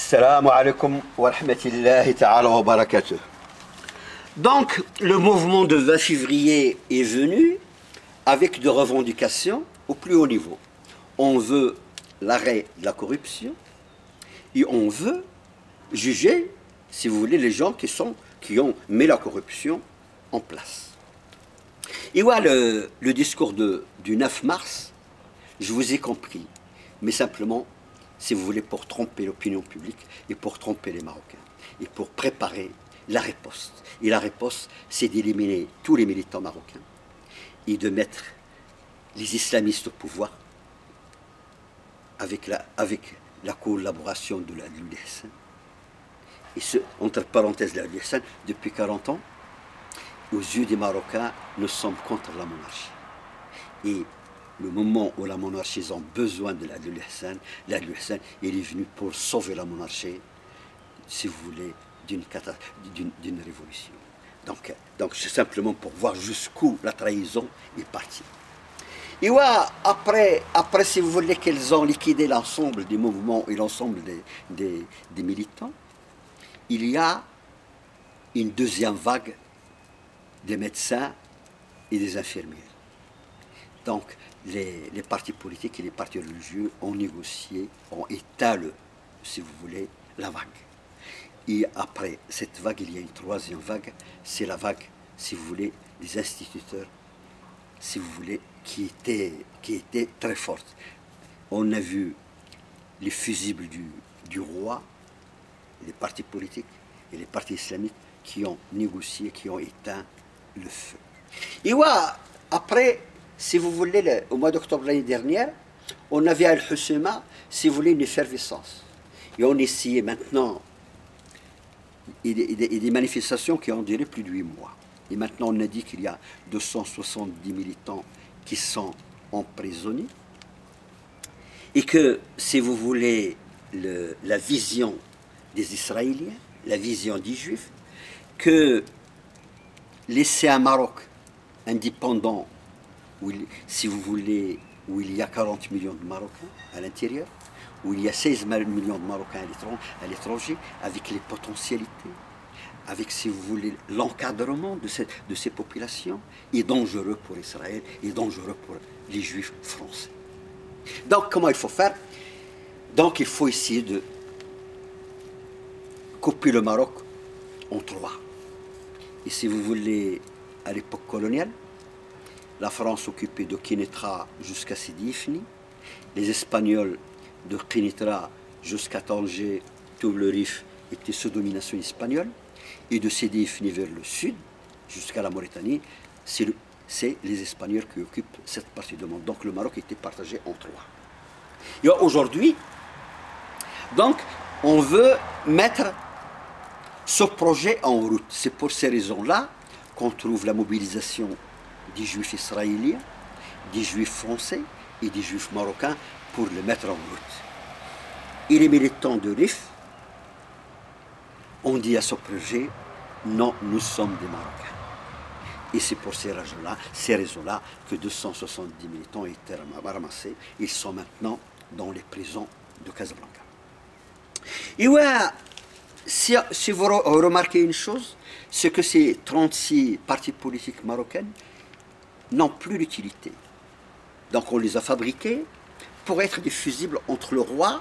Salam alaikum wa rahmatullahi ta'ala wa barakatuh. Donc, le mouvement de 20 février est venu avec des revendications au plus haut niveau. On veut l'arrêt de la corruption et on veut juger, si vous voulez, les gens qui ont mis la corruption en place. Et voilà le discours du 9 mars, je vous ai compris, mais simplement, si vous voulez, pour tromper l'opinion publique et pour tromper les Marocains et pour préparer la riposte. Et la riposte, c'est d'éliminer tous les militants marocains et de mettre les islamistes au pouvoir avec la collaboration de l'UDSN. Et ce, entre parenthèses, l'UDSN, depuis 40 ans, aux yeux des Marocains, nous sommes contre la monarchie. Et le moment où la monarchie a besoin de l'UDSN est venue pour sauver la monarchie, si vous voulez, d'une révolution. Donc c'est simplement pour voir jusqu'où la trahison est partie. Et ouais, après, si vous voulez, qu'elles ont liquidé l'ensemble des mouvements et l'ensemble des militants, il y a une deuxième vague des médecins et des infirmières. Donc, les partis politiques et les partis religieux ont négocié, ont éteint, si vous voulez, la vague. Et après cette vague, il y a une troisième vague, c'est la vague, si vous voulez, des instituteurs, si vous voulez, qui était très forte. On a vu les fusibles du roi, les partis politiques et les partis islamiques qui ont négocié, qui ont éteint le feu. Et ouais, après, si vous voulez, au mois d'octobre l'année dernière, on avait à Al-Husseima, si vous voulez, une effervescence. Et on essayait maintenant, et des manifestations qui ont duré plus de 8 mois. Et maintenant, on a dit qu'il y a 270 militants qui sont emprisonnés. Et que, si vous voulez, la vision des Israéliens, la vision des Juifs, que laisser un Maroc indépendant, où, si vous voulez, où il y a 40 millions de Marocains à l'intérieur, où il y a 16 millions de Marocains à l'étranger, avec les potentialités, avec, si vous voulez, l'encadrement de ces populations, est dangereux pour Israël, est dangereux pour les Juifs français. Donc, comment il faut faire? Donc, il faut essayer de couper le Maroc en trois. Et si vous voulez, à l'époque coloniale, la France occupait de Kénétra jusqu'à Sidi Ifni, les Espagnols de Kénétra jusqu'à Tanger, tout le Rif était sous domination espagnole, et de Sidi Ifni vers le sud, jusqu'à la Mauritanie, c'est les Espagnols qui occupent cette partie du monde. Donc le Maroc était partagé en trois. Et aujourd'hui, donc, on veut mettre ce projet en route. C'est pour ces raisons-là qu'on trouve la mobilisation des Juifs israéliens, des Juifs français et des Juifs marocains pour le mettre en route. Et les militants de RIF ont dit à ce projet, non, nous sommes des Marocains. Et c'est pour ces raisons-là que 270 militants ont été ramassés. Ils sont maintenant dans les prisons de Casablanca. Et ouais, si vous remarquez une chose, c'est que ces 36 partis politiques marocains n'ont plus d'utilité. Donc on les a fabriqués pour être des fusibles entre le roi,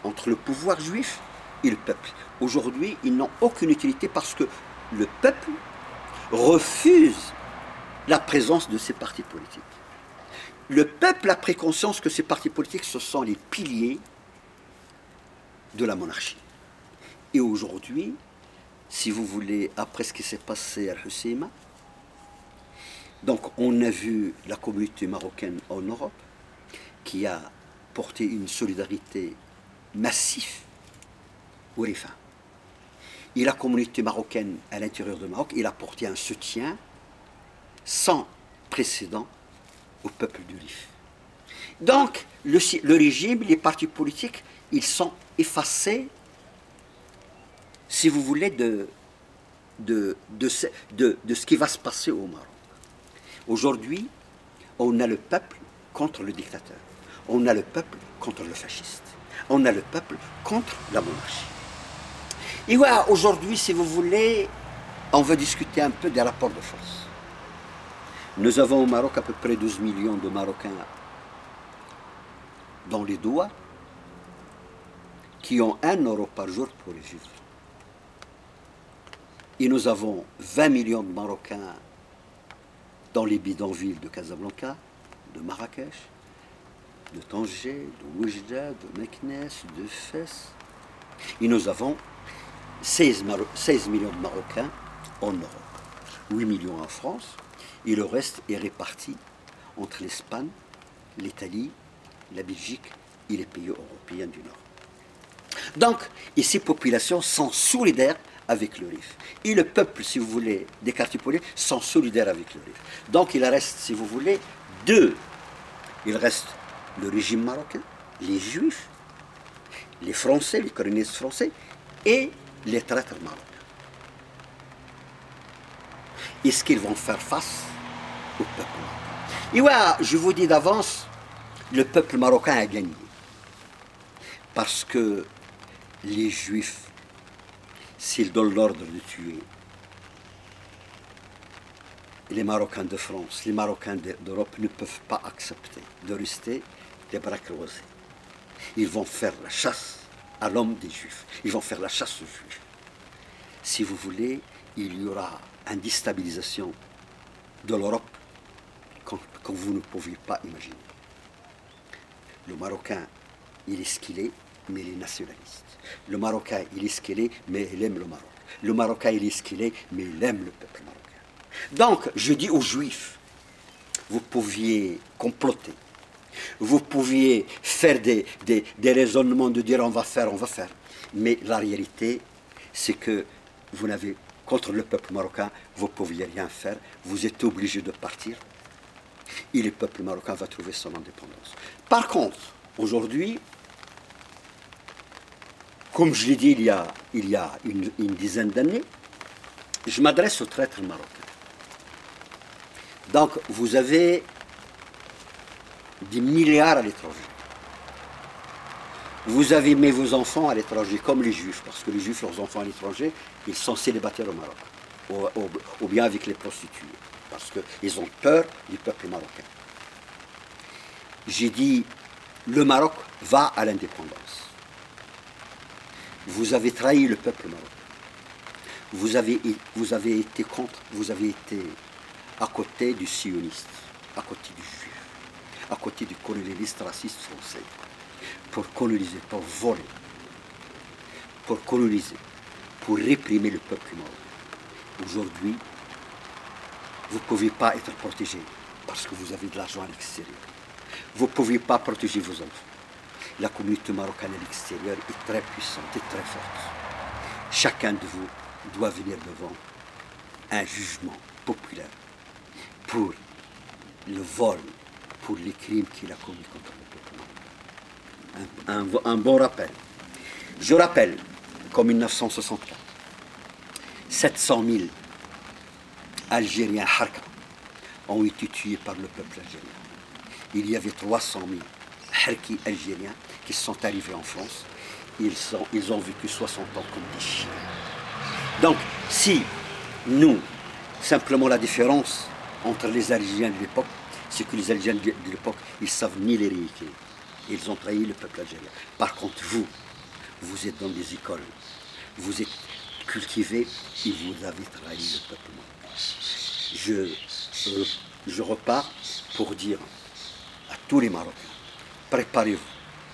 entre le pouvoir juif et le peuple. Aujourd'hui, ils n'ont aucune utilité parce que le peuple refuse la présence de ces partis politiques. Le peuple a pris conscience que ces partis politiques, ce sont les piliers de la monarchie. Et aujourd'hui, si vous voulez, après ce qui s'est passé à Al-Husseima, donc on a vu la communauté marocaine en Europe qui a porté une solidarité massive au Rifin. Et la communauté marocaine à l'intérieur du Maroc, il a porté un soutien sans précédent au peuple du Rif. Donc le régime, les partis politiques, ils sont effacés, si vous voulez, de ce qui va se passer au Maroc. Aujourd'hui, on a le peuple contre le dictateur. On a le peuple contre le fasciste. On a le peuple contre la monarchie. Et voilà, aujourd'hui, si vous voulez, on veut discuter un peu des rapports de force. Nous avons au Maroc à peu près 12 millions de Marocains dans les doigts qui ont 1 euro par jour pour les vivre. Et nous avons 20 millions de Marocains dans les bidonvilles de Casablanca, de Marrakech, de Tanger, de Oujda, de Meknès, de Fès. Et nous avons 16 millions de Marocains en Europe, 8 millions en France, et le reste est réparti entre l'Espagne, l'Italie, la Belgique et les pays européens du Nord. Donc, et ces populations sont solidaires avec le RIF. Et le peuple, si vous voulez, des quartiers populaires sont solidaires avec le RIF. Donc il reste, si vous voulez, deux. Il reste le régime marocain, les Juifs, les Français, les colonistes français, et les traîtres marocains. Est-ce qu'ils vont faire face au peuple marocain? Et voilà, je vous dis d'avance, le peuple marocain a gagné. Parce que les Juifs, s'ils donnent l'ordre de tuer les Marocains de France, les Marocains d'Europe ne peuvent pas accepter de rester les bras croisés. Ils vont faire la chasse à l'homme des Juifs. Ils vont faire la chasse aux Juifs. Si vous voulez, il y aura une déstabilisation de l'Europe comme vous ne pouviez pas imaginer. Le Marocain, il est ce qu'il est, mais il est nationaliste. Le Marocain, il est ce qu'il est, mais il aime le Maroc. Le Marocain, il est ce qu'il est, mais il aime le peuple marocain. Donc, je dis aux Juifs, vous pouviez comploter, vous pouviez faire des raisonnements de dire on va faire, mais la réalité, c'est que vous n'avez, contre le peuple marocain, vous ne pouviez rien faire, vous êtes obligé de partir, et le peuple marocain va trouver son indépendance. Par contre, aujourd'hui, comme je l'ai dit il y a une dizaine d'années, je m'adresse aux traîtres marocains. Donc, vous avez des milliards à l'étranger. Vous avez mis vos enfants à l'étranger, comme les Juifs, parce que les Juifs, leurs enfants à l'étranger, ils sont célibataires au Maroc, ou bien avec les prostituées, parce qu'ils ont peur du peuple marocain. J'ai dit, le Maroc va à l'indépendance. Vous avez trahi le peuple marocain. Vous avez été contre, vous avez été à côté du sioniste, à côté du juif, à côté du colonialiste raciste français, pour coloniser, pour voler, pour coloniser, pour réprimer le peuple marocain. Aujourd'hui, vous ne pouvez pas être protégé parce que vous avez de l'argent à l'extérieur. Vous ne pouvez pas protéger vos enfants. La communauté marocaine à l'extérieur est très puissante et très forte. Chacun de vous doit venir devant un jugement populaire pour le vol, pour les crimes qu'il a commis contre le peuple. Un bon rappel. Je rappelle qu'en 1964, 700 000 Algériens Harka ont été tués par le peuple algérien. Il y avait 300 000 Harkis algériens qui sont arrivés en France. Ils ont vécu 60 ans comme des chiens. Donc, si nous, simplement la différence entre les Algériens de l'époque, c'est que les Algériens de l'époque, ils savent ni les réitérer. Ils ont trahi le peuple algérien. Par contre, vous êtes dans des écoles, vous êtes cultivés et vous avez trahi le peuple marocain. Je repars pour dire à tous les Marocains, préparez-vous,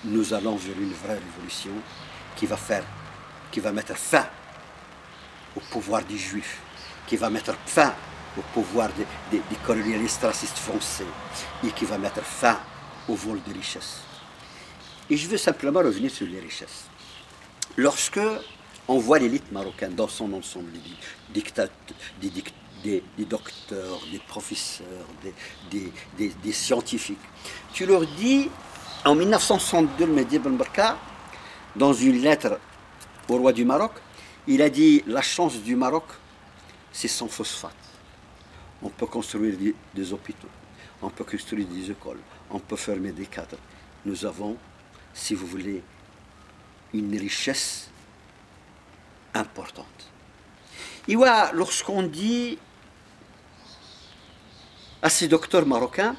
nous allons vers une vraie révolution qui va mettre fin au pouvoir des Juifs, qui va mettre fin au pouvoir des colonialistes racistes français et qui va mettre fin au vol de richesses. Et je veux simplement revenir sur les richesses. Lorsque on voit l'élite marocaine dans son ensemble, des docteurs, des professeurs, des scientifiques, tu leur dis, en 1962, le Mehdi Ben Barka, dans une lettre au roi du Maroc, il a dit, la chance du Maroc, c'est son phosphate. On peut construire des hôpitaux, on peut construire des écoles, on peut fermer des cadres. Nous avons, si vous voulez, une richesse importante. Et voilà, lorsqu'on dit à ces docteurs marocains,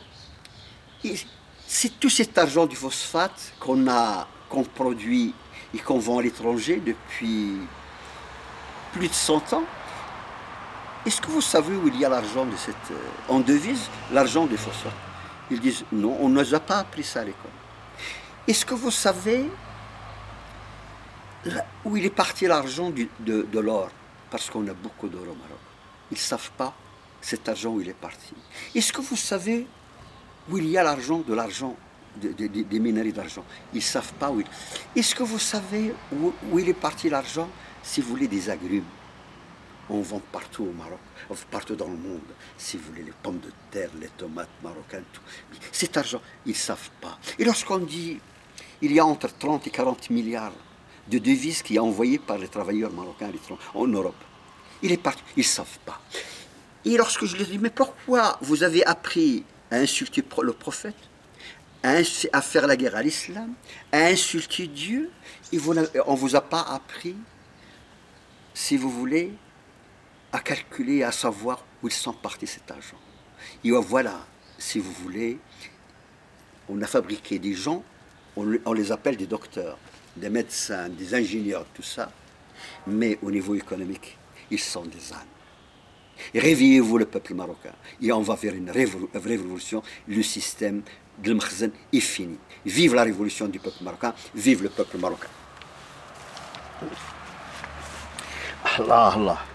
c'est tout cet argent du phosphate qu'on produit et qu'on vend à l'étranger depuis plus de 100 ans. Est-ce que vous savez où il y a l'argent de cette... en devise, l'argent du phosphate? Ils disent, non, on ne nous a pas appris ça à l'école. Est-ce que vous savez où il est parti l'argent de l'or? Parce qu'on a beaucoup d'or au Maroc. Ils ne savent pas cet argent où il est parti. Est-ce que vous savez où il y a l'argent des minerais d'argent? Ils ne savent pas où il... Est-ce que vous savez où il est parti l'argent, si vous voulez, des agrumes? On vend partout au Maroc, partout dans le monde. Si vous voulez, les pommes de terre, les tomates marocaines, tout. Cet argent, ils ne savent pas. Et lorsqu'on dit, il y a entre 30 et 40 milliards de devises qui sont envoyées par les travailleurs marocains en Europe. Il est parti, ils ne savent pas. Et lorsque je leur dis, mais pourquoi vous avez appris à insulter le prophète, à faire la guerre à l'islam, à insulter Dieu, et on ne vous a pas appris, si vous voulez, à calculer, à savoir où ils sont partis cet argent. Et voilà, si vous voulez, on a fabriqué des gens, on les appelle des docteurs, des médecins, des ingénieurs, tout ça, mais au niveau économique, ils sont des ânes. Réveillez-vous le peuple marocain, et on va faire une révolution, le système de l'Mkhzen est fini. Vive la révolution du peuple marocain, vive le peuple marocain. Allah, Allah.